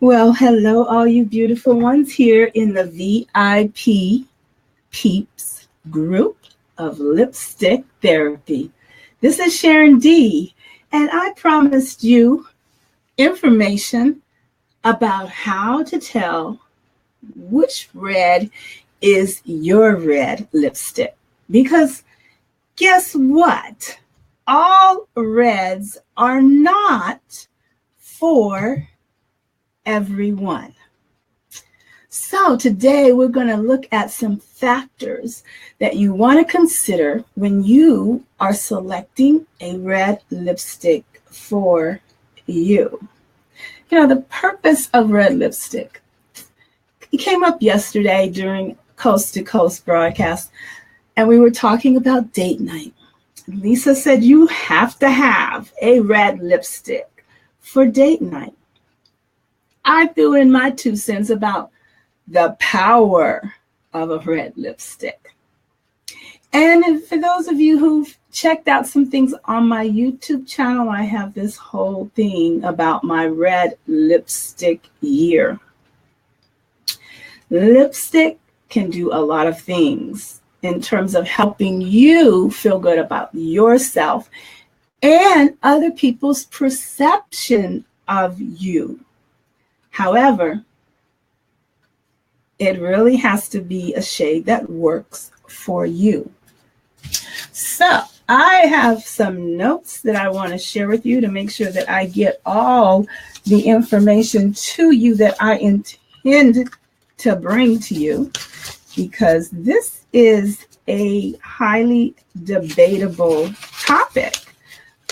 Well, hello, all you beautiful ones here in the VIP Peeps group of Lipstick Therapy. This is Sharen D, and I promised you information about how to tell which red is your red lipstick. Because guess what? All reds are not for everyone. So today we're going to look at some factors that you want to consider when you are selecting a red lipstick for you. You know, the purpose of red lipstick. It came up yesterday during Coast to Coast broadcast, and we were talking about date night. Lisa said you have to have a red lipstick for date night. I threw in my 2 cents about the power of a red lipstick. And for those of you who've checked out some things on my YouTube channel, I have this whole thing about my red lipstick year. Lipstick can do a lot of things in terms of helping you feel good about yourself and other people's perception of you. However, it really has to be a shade that works for you. So I have some notes that I want to share with you to make sure that I get all the information to you that I intend to bring to you, because this is a highly debatable topic,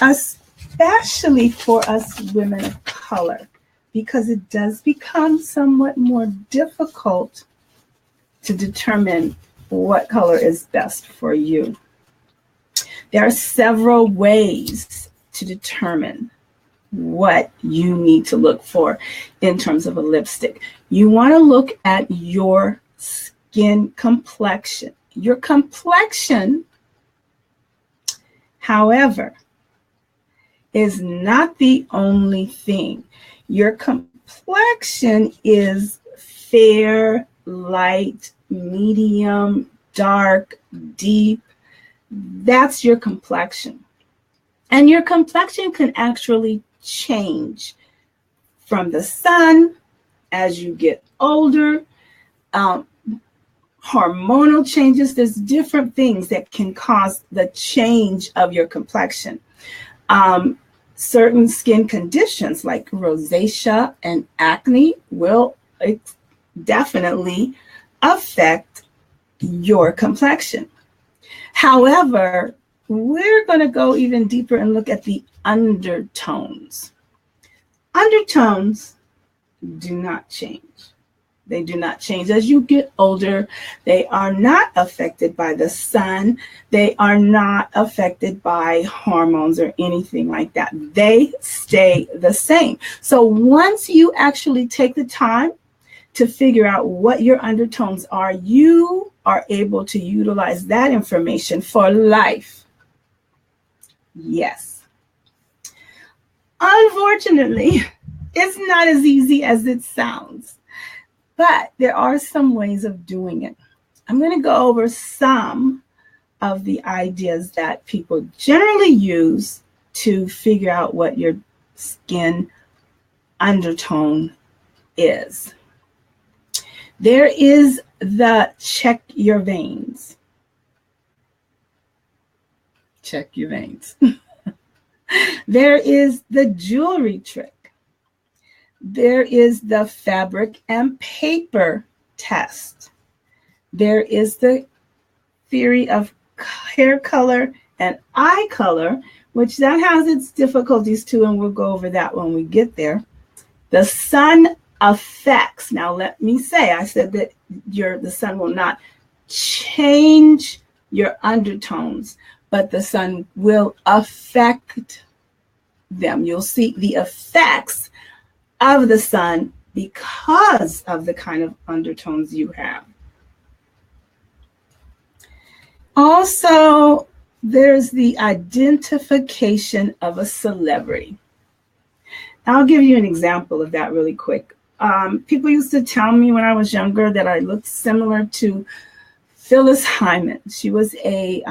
especially for us women of color, because it does become somewhat more difficult to determine what color is best for you. There are several ways to determine what you need to look for in terms of a lipstick. You want to look at your skin complexion. Your complexion, however, is not the only thing. Your complexion is fair, light, medium, dark, deep. That's your complexion. And your complexion can actually change from the sun as you get older, hormonal changes. There's different things that can cause the change of your complexion. Certain skin conditions like rosacea and acne will definitely affect your complexion. However, we're going to go even deeper and look at the undertones. Undertones do not change. They do not change as you get older. They are not affected by the sun. They are not affected by hormones or anything like that. They stay the same. So once you actually take the time to figure out what your undertones are, you are able to utilize that information for life. Yes. Unfortunately, it's not as easy as it sounds. But there are some ways of doing it. I'm going to go over some of the ideas that people generally use to figure out what your skin undertone is. There is the check your veins. Check your veins. There is the jewelry trick. There is the fabric and paper test. There is the theory of hair color and eye color, which that has its difficulties too, and we'll go over that when we get there. The sun effects. Now, let me say, I said that the sun will not change your undertones, but the sun will affect them. You'll see the effects of the sun because of the kind of undertones you have. Also, there's the identification of a celebrity. I'll give you an example of that really quick. People used to tell me when I was younger that I looked similar to Phyllis Hyman. She was a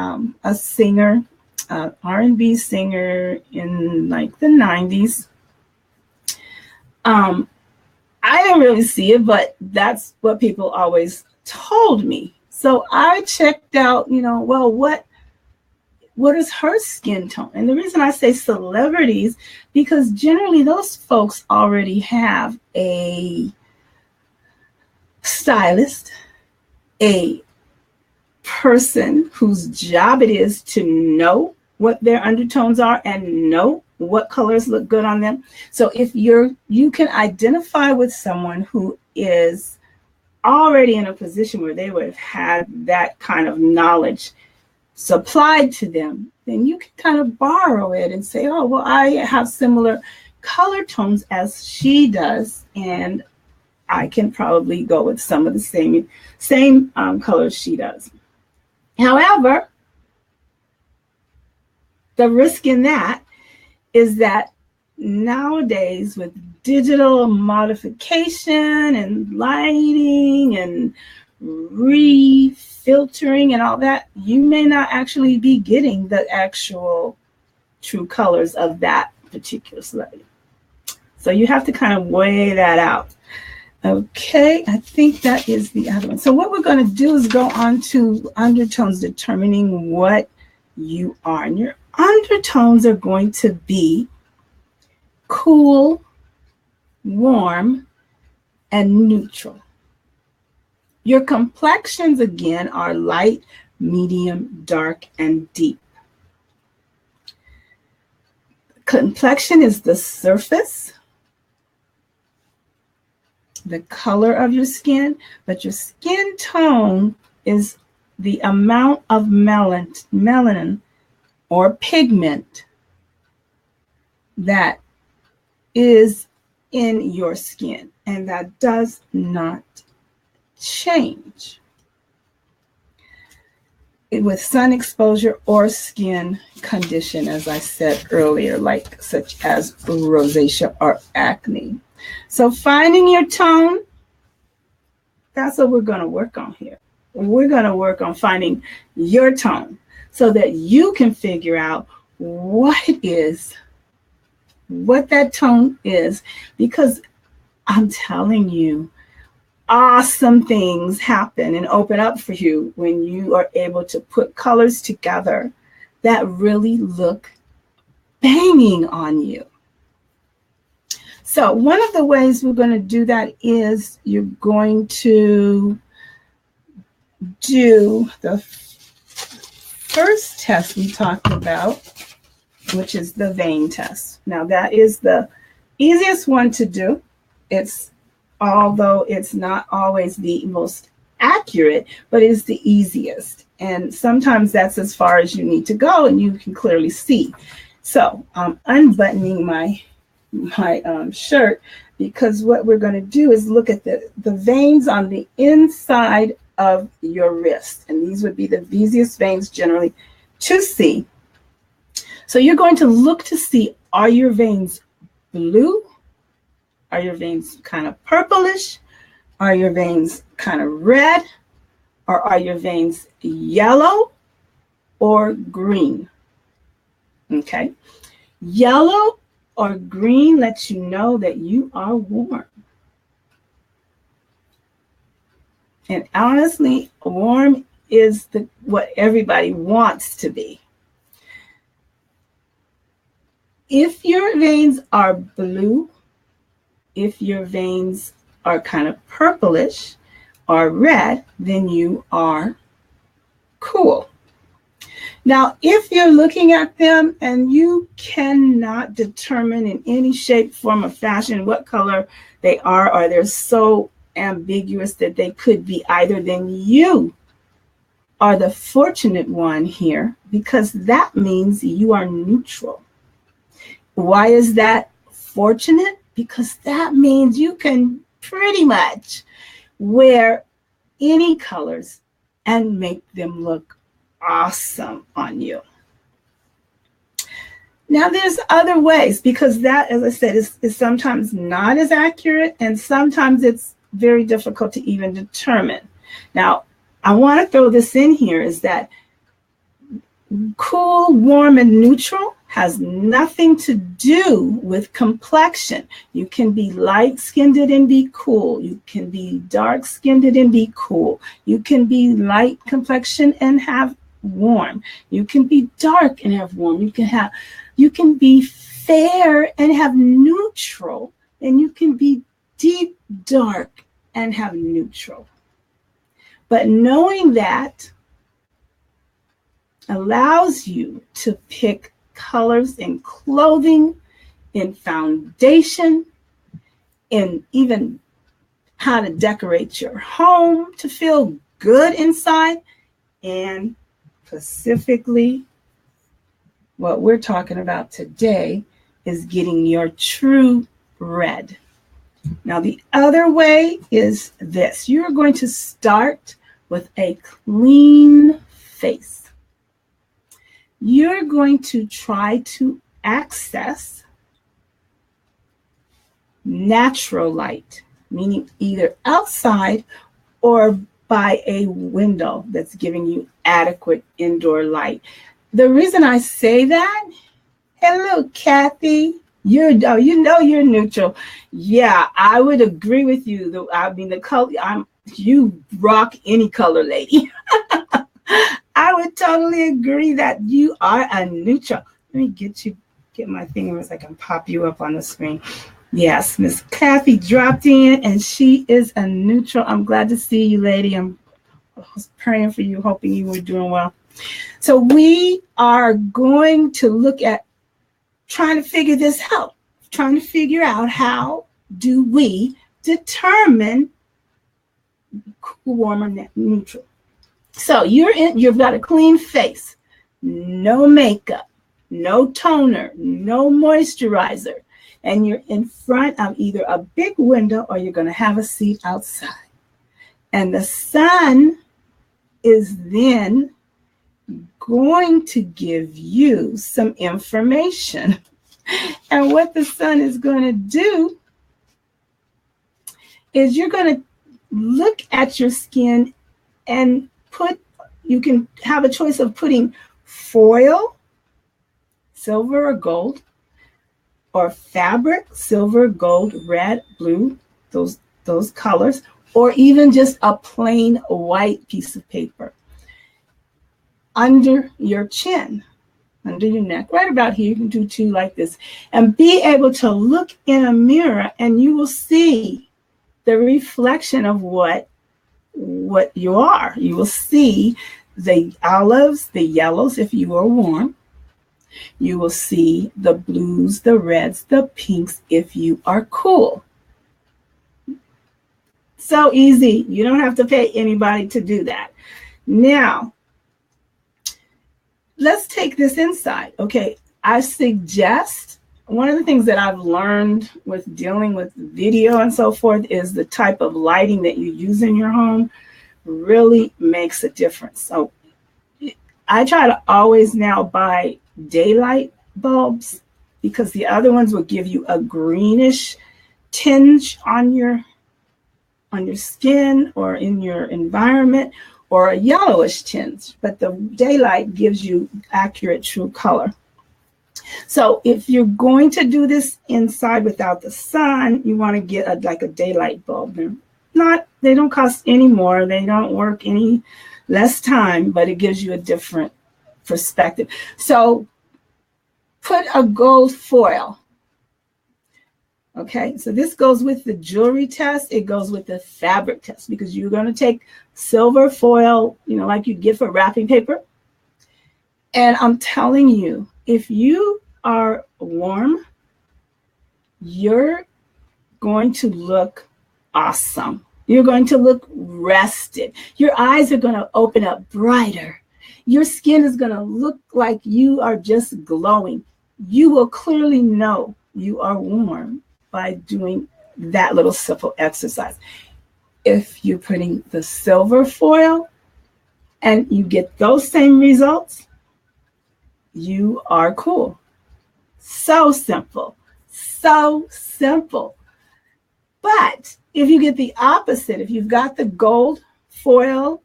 singer, R&B singer in like the 90s. I didn't really see it, but that's what people always told me. So I checked out, well, what is her skin tone? And the reason I say celebrities, because generally those folks already have a stylist, a person whose job it is to know what their undertones are and know what colors look good on them. So if you can identify with someone who is already in a position where they would have had that kind of knowledge supplied to them, then you can kind of borrow it and say, oh, well, I have similar color tones as she does, and I can probably go with some of the same colors she does. However, the risk in that is that nowadays with digital modification and lighting and refiltering and all that, you may not actually be getting the actual true colors of that particular celebrity. So you have to kind of weigh that out. Okay, I think that is the other one. So what we're going to do is go on to undertones, determining what you are. And your undertones are going to be cool, warm, and neutral. Your complexions, again, are light, medium, dark, and deep. Complexion is the surface, the color of your skin, but your skin tone is the amount of melanin or pigment that is in your skin, and that does not change with sun exposure or skin condition, as I said earlier, like such as rosacea or acne. So finding your tone, that's what we're going to work on here. We're going to work on finding your tone so that you can figure out what that tone is, because I'm telling you, awesome things happen and open up for you when you are able to put colors together that really look banging on you. So one of the ways we're going to do that is you're going to do the first test we talked about, which is the vein test. Now that is the easiest one to do. Although it's not always the most accurate, but it's the easiest. And sometimes that's as far as you need to go, and you can clearly see. So I'm unbuttoning my shirt, because what we're going to do is look at the veins on the inside of your wrist. And these would be the easiest veins generally to see. So you're going to look to see, are your veins blue? Are your veins kind of purplish? Are your veins kind of red? Or are your veins yellow or green? Okay. Yellow or green lets you know that you are warm. And honestly, warm is what everybody wants to be. If your veins are blue, if your veins are kind of purplish or red, then you are cool. Now, if you're looking at them and you cannot determine in any shape, form, or fashion what color they are, or they're so ambiguous that they could be either, then you are the fortunate one here, because that means you are neutral. Why is that fortunate? Because that means you can pretty much wear any colors and make them look awesome on you. Now, there's other ways, because that, as I said, is sometimes not as accurate, and sometimes it's very difficult to even determine. Now, I want to throw this in here, is that cool, warm, and neutral has nothing to do with complexion. You can be light-skinned and be cool. You can be dark-skinned and be cool. You can be light complexion and have warm. You can be dark and have warm. You can be fair and have neutral, and you can be deep dark and have neutral. But knowing that allows you to pick colors in clothing, in foundation, in even how to decorate your home to feel good inside, and specifically what we're talking about today is getting your true red. Now, the other way is this. You're going to start with a clean face. You're going to try to access natural light, meaning either outside or by a window that's giving you adequate indoor light. The reason I say that, hello, Kathy. You're neutral. Yeah, I would agree with you. The color, you rock any color, lady. I would totally agree that you are a neutral. Let me get my finger so I can pop you up on the screen. Yes, Miss Kathy dropped in, and she is a neutral. I'm glad to see you, lady. I was praying for you, hoping you were doing well. So we are going to look at trying to figure this out, trying to figure out how do we determine cool, warm, or neutral. So you've got a clean face, no makeup, no toner, no moisturizer, and you're in front of either a big window or you're going to have a seat outside. And the sun is then going to give you some information. And what the sun is going to do is you're going to look at your skin and you can have a choice of putting foil, silver or gold, or fabric, silver, gold, red, blue, those colors, or even just a plain white piece of paper under your chin, under your neck, right about here. You can do two like this, and be able to look in a mirror, and you will see the reflection of what you are. You will see the olives, the yellows if you are warm. You will see the blues, the reds, the pinks if you are cool. So easy. You don't have to pay anybody to do that. Now, let's take this inside. Okay, I suggest one of the things that I've learned with dealing with video and so forth is the type of lighting that you use in your home really makes a difference. So I try to always now buy daylight bulbs, because the other ones will give you a greenish tinge on your skin or in your environment, or a yellowish tinge, but the daylight gives you accurate true color. So if you're going to do this inside without the sun, you want to get a daylight bulb. They don't cost any more, they don't work any less time, but it gives you a different perspective. So put a gold foil. Okay, so this goes with the jewelry test. It goes with the fabric test, because you're going to take silver foil, like you get for wrapping paper. And I'm telling you, if you are warm, you're going to look awesome. You're going to look rested. Your eyes are going to open up brighter. Your skin is going to look like you are just glowing. You will clearly know you are warm by doing that little simple exercise. If you're putting the silver foil and you get those same results, you are cool. So simple. So simple. But if you get the opposite, if you've got the gold foil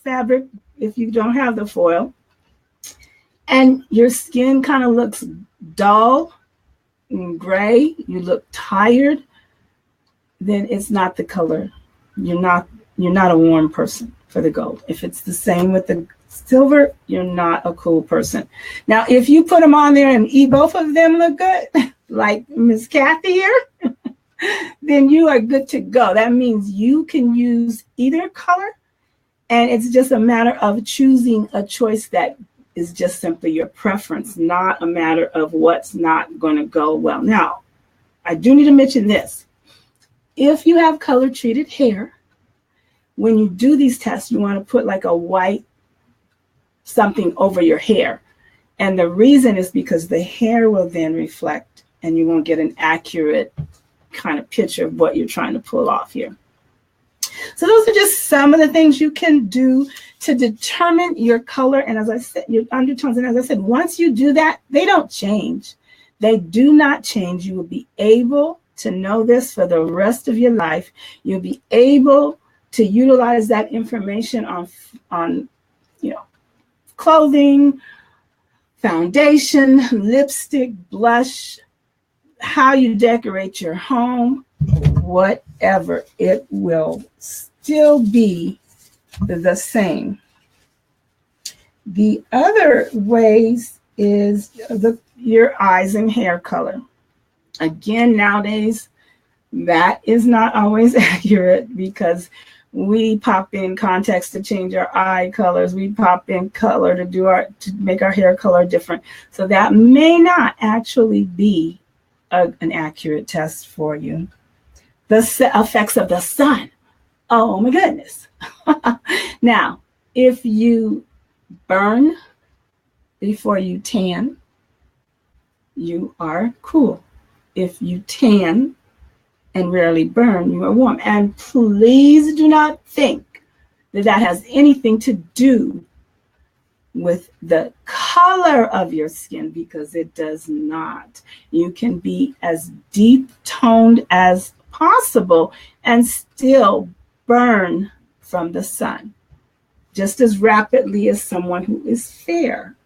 fabric, if you don't have the foil, and your skin kind of looks dull and gray, you look tired, then it's not the color. You're not a warm person for the gold. If it's the same with the silver, you're not a cool person. Now, if you put them on there and both of them look good, like Miss Kathy here, then you are good to go. That means you can use either color, and it's just a matter of choosing a choice that is just simply your preference, not a matter of what's not going to go well. Now, I do need to mention this. If you have color treated hair, when you do these tests, you want to put like a white something over your hair. And the reason is because the hair will then reflect and you won't get an accurate kind of picture of what you're trying to pull off here. So those are just some of the things you can do to determine your color. And as I said, your undertones. And as I said, once you do that, they don't change. They do not change. You will be able to know this for the rest of your life. You'll be able to utilize that information on clothing, foundation, lipstick, blush, how you decorate your home, whatever. It will still be the same. The other ways is your eyes and hair color. Again, nowadays, that is not always accurate because we pop in contacts to change our eye colors. We pop in color to make our hair color different. So that may not actually be an accurate test for you. The effects of the sun. Oh my goodness. Now, if you burn before you tan, you are cool. If you tan and rarely burn, you are warm. And please do not think that that has anything to do with the color of your skin, because it does not. You can be as deep toned as possible and still burn from the sun just as rapidly as someone who is fair.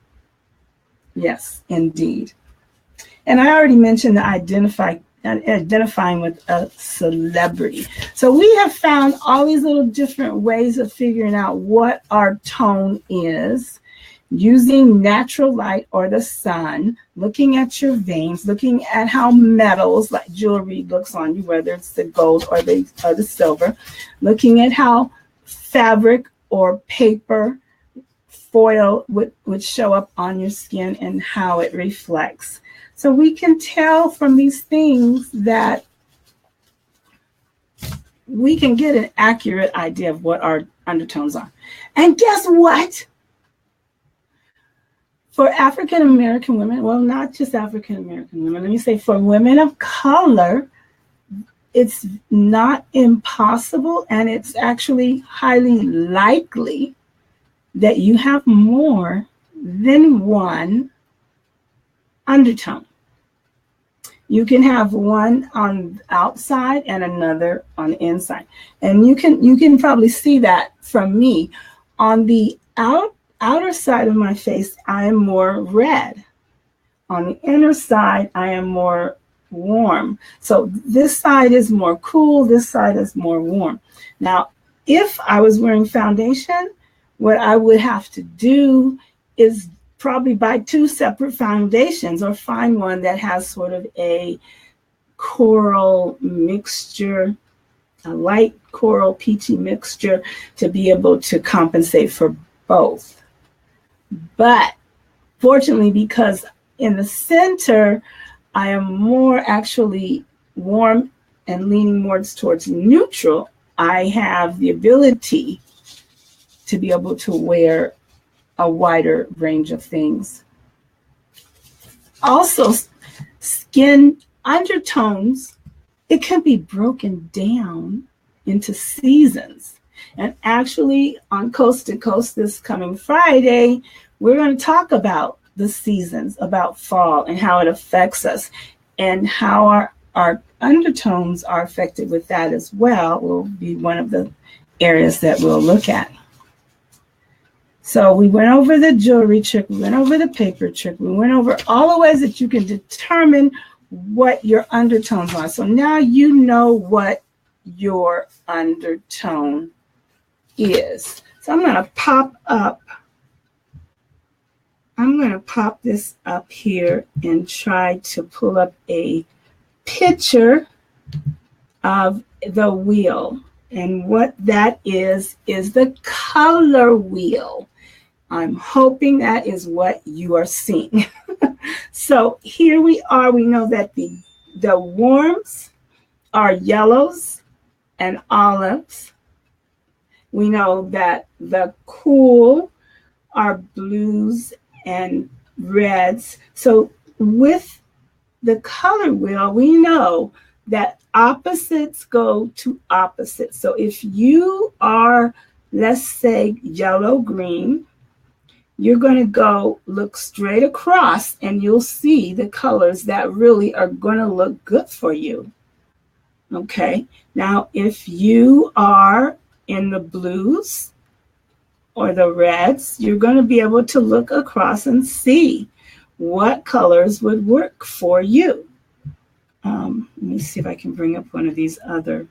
Yes, indeed. And I already mentioned the identifying with a celebrity. So we have found all these little different ways of figuring out what our tone is, using natural light or the sun, looking at your veins, looking at how metals like jewelry looks on you, whether it's the gold or the silver, looking at how fabric or paper foil would show up on your skin and how it reflects. So we can tell from these things that we can get an accurate idea of what our undertones are. And guess what? For African American women, well, not just African American women, let me say for women of color, it's not impossible, and it's actually highly likely that you have more than one undertone. You can have one on the outside and another on the inside. And you can probably see that from me. On the outer side of my face, I am more red. On the inner side, I am more warm. So this side is more cool, this side is more warm. Now, if I was wearing foundation, what I would have to do is probably buy two separate foundations or find one that has sort of a coral mixture, a light coral peachy mixture, to be able to compensate for both. But fortunately, because in the center, I am more actually warm and leaning more towards neutral, I have the ability to be able to wear a wider range of things. Also, skin undertones, it can be broken down into seasons. And actually, on Coast to Coast this coming Friday, we're going to talk about the seasons, about fall and how it affects us, and how our undertones are affected with that as well will be one of the areas that we'll look at. So we went over the jewelry trick, we went over the paper trick, we went over all the ways that you can determine what your undertones are. So now you know what your undertone is. So I'm going to pop this up here and try to pull up a picture of the wheel. And what that is the color wheel. I'm hoping that is what you are seeing. So here we are. We know that the warms are yellows and olives. We know that the cool are blues and reds. So with the color wheel, we know that opposites go to opposites. So if you are, let's say, yellow-green, you're going to go look straight across and you'll see the colors that really are going to look good for you. Okay, now if you are in the blues or the reds, you're going to be able to look across and see what colors would work for you. Let me see if I can bring up one of these other,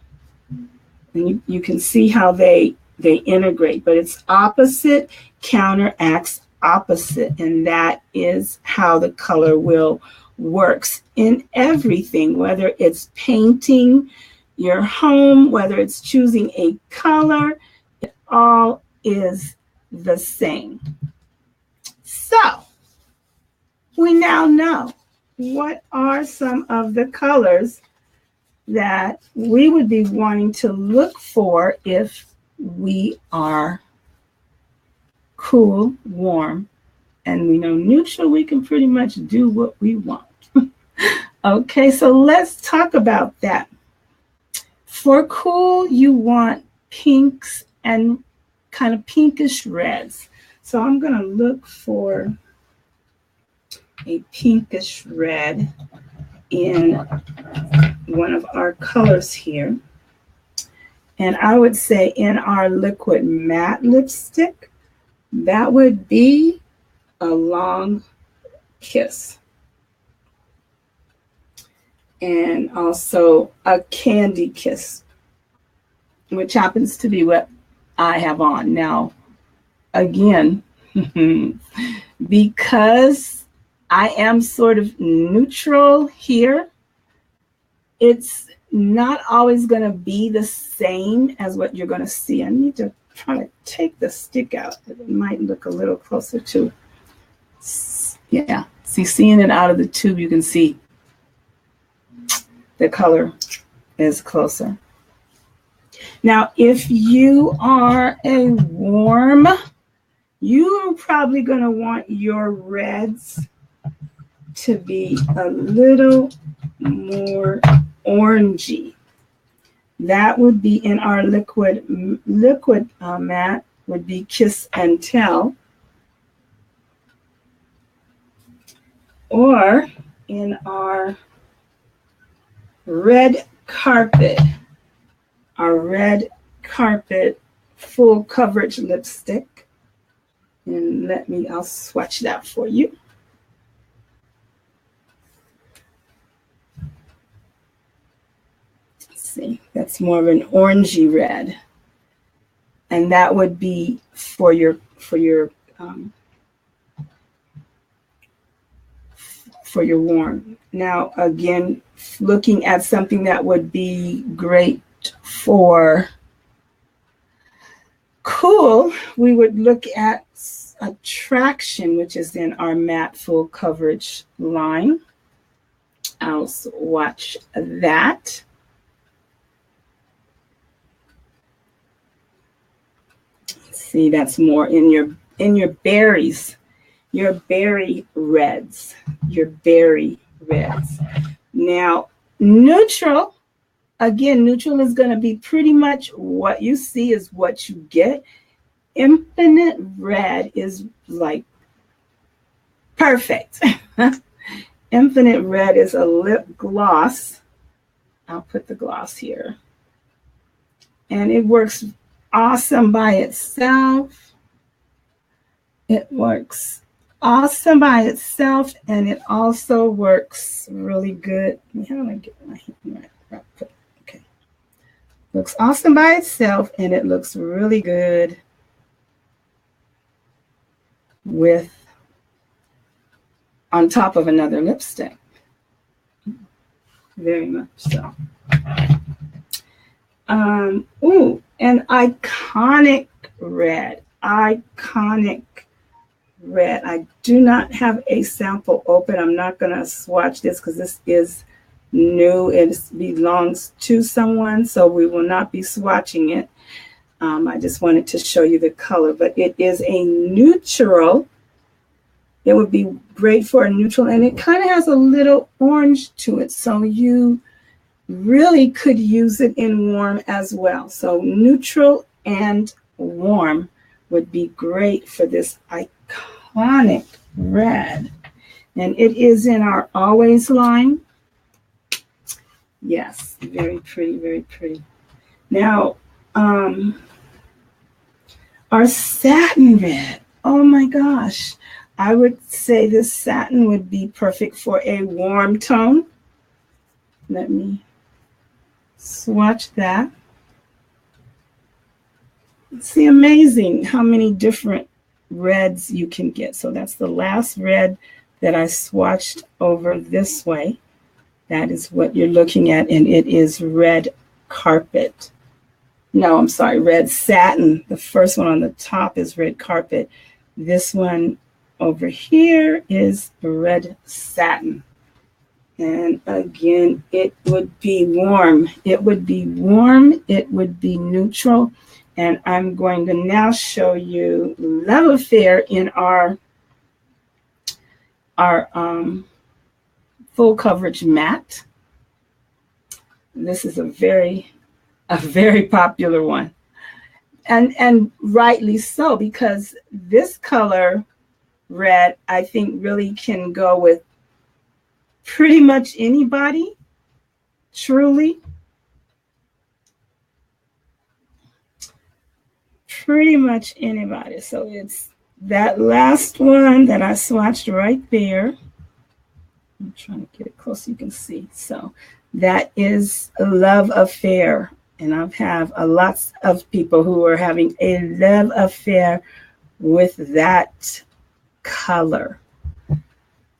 and you can see how they integrate, but it's opposite counteracts opposite, and that is how the color wheel works in everything, whether it's painting your home, whether it's choosing a color, it all is the same. So we now know what are some of the colors that we would be wanting to look for if we are cool, warm, and we know neutral. We can pretty much do what we want. Okay, so let's talk about that. For cool, you want pinks and kind of pinkish reds. So I'm going to look for a pinkish red in one of our colors here. And I would say in our liquid matte lipstick, that would be a long kiss. And also a candy kiss, which happens to be what I have on. Now, again, because I am sort of neutral here, it's not always going to be the same as what you're going to see. I need to try to take the stick out. It might look a little closer to, yeah. See, seeing it out of the tube, you can see the color is closer. Now, if you are a warm, you're probably going to want your reds to be a little more orangey. That would be in our liquid matte, would be Kiss and Tell. Or in our red carpet, our red carpet full coverage lipstick. And I'll swatch that for you. Let's see, that's more of an orangey red. And that would be for your warm. Now, again, looking at something that would be great for cool, we would look at Attraction, which is in our matte full coverage line. I'll swatch that. See, that's more in your berries. Your berry reds, Now, neutral, again, neutral is going to be pretty much what you see is what you get. Infinite red is like Perfect. Infinite Red is a lip gloss. I'll put the gloss here. And it works awesome by itself. It works awesome by itself, and it also works really good. How do I get my hand right? Okay. Looks awesome by itself, and it looks really good with on top of another lipstick. Very much so. Ooh, an iconic red. Iconic red. I do not have a sample open. I'm not going to swatch this because this is new. It belongs to someone, so we will not be swatching it. I just wanted to show you the color, but it is a neutral. It would be great for a neutral, and it kind of has a little orange to it, so you really could use it in warm as well. So neutral and warm would be great for this iconic red. And it is in our Always line. Yes, very pretty, very pretty. Now, our satin red. Oh my gosh. I would say this satin would be perfect for a warm tone. Let me swatch that. See, amazing how many different reds you can get. So that's the last red that I swatched over this way. That is what you're looking at, and it is red carpet. No, I'm sorry, red satin. The first one on the top is red carpet. This one over here is red satin. And again, it would be warm. It would be warm. It would be neutral. And I'm going to now show you Love Affair in our full coverage matte. This is a very popular one. And rightly so, because this color red, I think, really can go with pretty much anybody, truly. Pretty much anybody. So it's that last one that I swatched right there. I'm trying to get it close so you can see. So that is a Love Affair. And I have lots of people who are having a love affair with that color.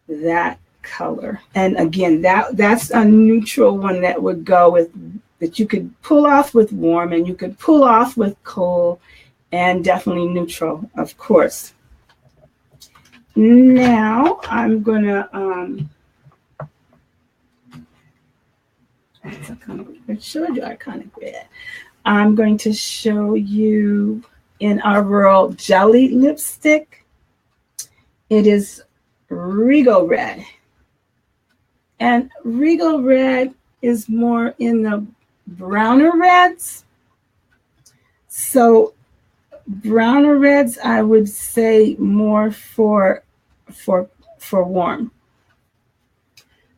That color. And again, that's a neutral one that would go with, that you could pull off with warm and you could pull off with cold, and definitely neutral, of course. Now I'm gonna I showed you iconic red. I'm going to show you in our Royal Jelly lipstick. It is Regal Red. And Regal Red is more in the browner reds. So browner reds, I would say more for warm.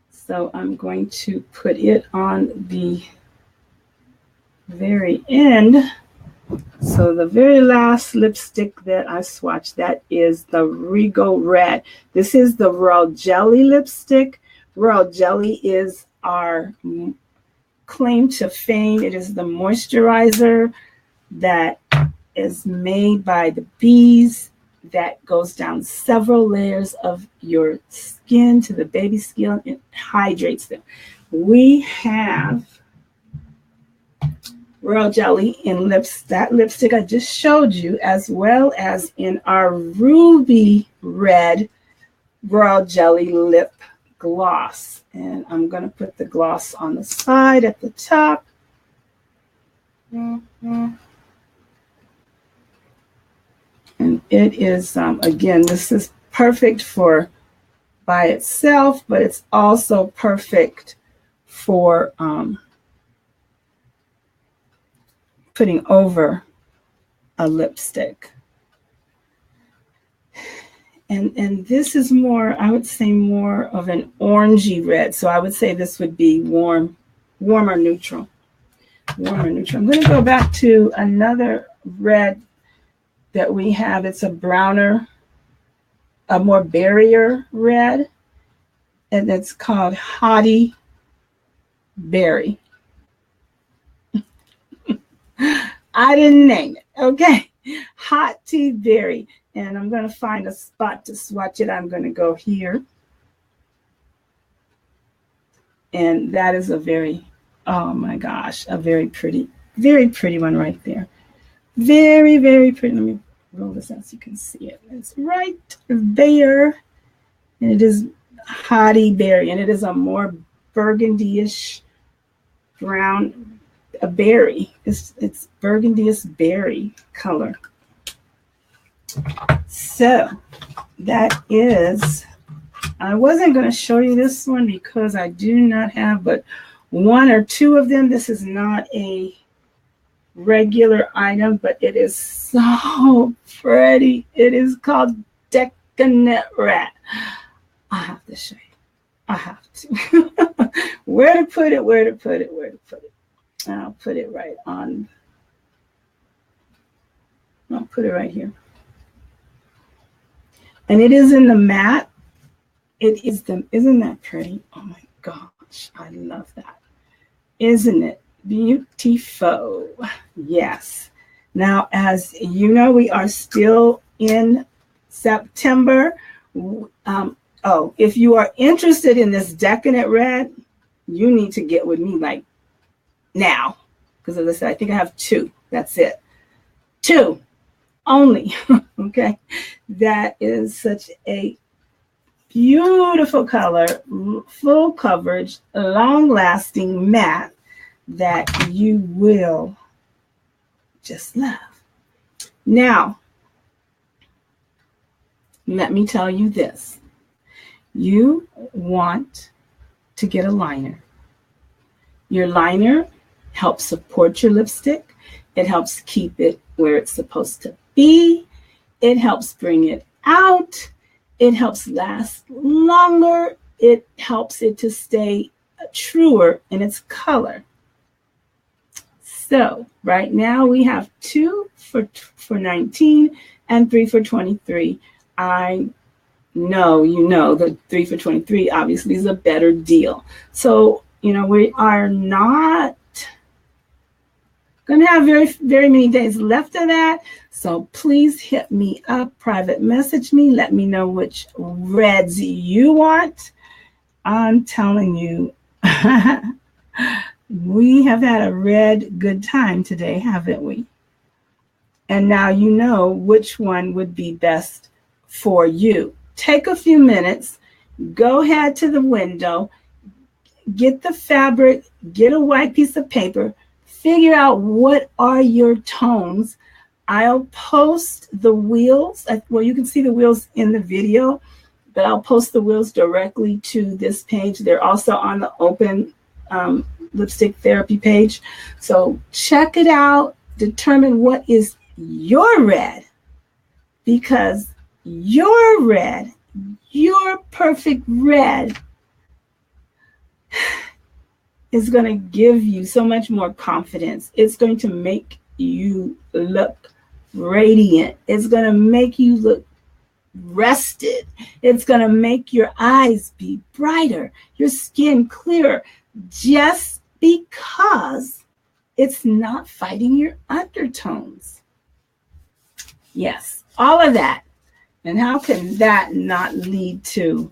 So I'm going to put it on the very end. So the very last lipstick that I swatched, that is the Regal Red. This is the Royal Jelly lipstick. Royal Jelly is our claim to fame. It is the moisturizer that is made by the bees that goes down several layers of your skin to the baby skin. It hydrates them. We have Royal Jelly in that lipstick I just showed you, as well as in our Ruby Red Royal Jelly lip gloss. And I'm going to put the gloss on the side at the top. And it is, again, this is perfect for by itself, but it's also perfect for putting over a lipstick. And this is more, I would say, more of an orangey red. So I would say this would be warm or neutral. Warm or neutral. I'm going to go back to another red that we have. It's a browner, a more berrier red, and it's called Hottie Berry. I didn't name it, okay? Hot Tea Berry. And I'm going to find a spot to swatch it. I'm going to go here. And that is a very, oh my gosh, a very pretty one right there. Very, very pretty. Let me roll this out so you can see it. It's right there. And it is Hottie Berry. And it is a more burgundy-ish brown, a berry. It's burgundy-ish berry color. So that is, I wasn't going to show you this one because I do not have but one or two of them. This is not a regular item, but it is so pretty. It is called Determinate Rat. I have to show you. I have to. Where to put it? I'll put it right on. I'll put it right here. And it is in the matte. It is isn't that pretty? Oh my gosh, I love that. Isn't it beautiful? Yes. Now, as you know, we are still in September. If you are interested in this Decadent Red, you need to get with me like now. Because as I said, I think I have two. That's it. Two only. Okay. That is such a beautiful color, full coverage, long-lasting matte that you will just love. Now, let me tell you this. You want to get a liner. Your liner helps support your lipstick. It helps keep it where it's supposed to be. It helps bring it out. It helps last longer. It helps it to stay truer in its color. So right now we have 2 for $19 and 3 for $23. I know the 3 for $23 obviously is a better deal. So, we are not going to have very, very many days left of that. So please hit me up, private message me. Let me know which reds you want. I'm telling you, we have had a red good time today, haven't we? And now you know which one would be best for you. Take a few minutes, go ahead to the window, get the fabric, get a white piece of paper, figure out what are your tones. I'll post the wheels. Well, you can see the wheels in the video, but I'll post the wheels directly to this page. They're also on the open lipstick therapy page. So check it out. Determine what is your red, because your red, your perfect red, is going to give you so much more confidence. It's going to make you look radiant. It's going to make you look rested. It's going to make your eyes be brighter, your skin clearer, just because it's not fighting your undertones. Yes, all of that. And how can that not lead to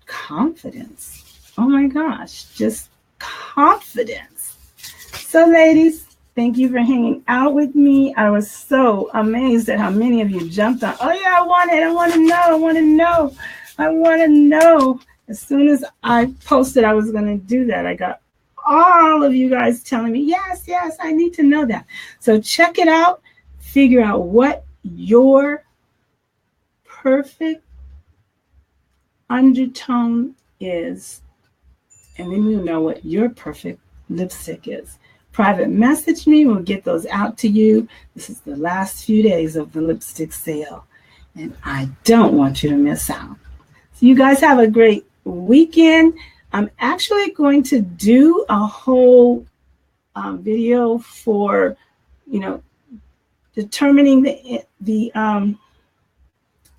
confidence? Oh my gosh, just confidence. So ladies, thank you for hanging out with me. I was so amazed at how many of you jumped on. Oh yeah, I want it. I want to know. As soon as I posted I was going to do that, I got all of you guys telling me, yes, I need to know that. So check it out. Figure out what your perfect undertone is. And then we'll know what your perfect lipstick is. Private message me. We'll get those out to you. This is the last few days of the lipstick sale. and I don't want you to miss out. So you guys have a great weekend. I'm actually going to do a whole video for, determining the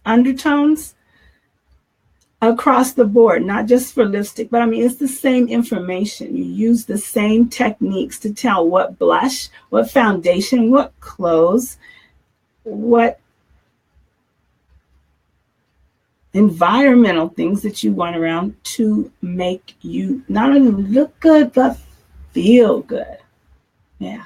undertones across the board, not just for lipstick, but I mean, it's the same information. You use the same techniques to tell what blush, what foundation, what clothes, what environmental things that you want around to make you not only look good, but feel good. Yeah.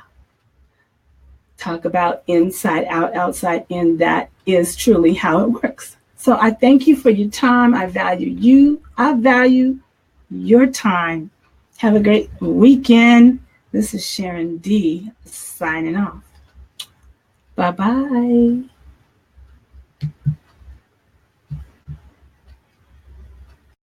Talk about inside out, outside in. That is truly how it works. So I thank you for your time. I value you. I value your time. Have a great weekend. This is Sharen D signing off. Bye-bye.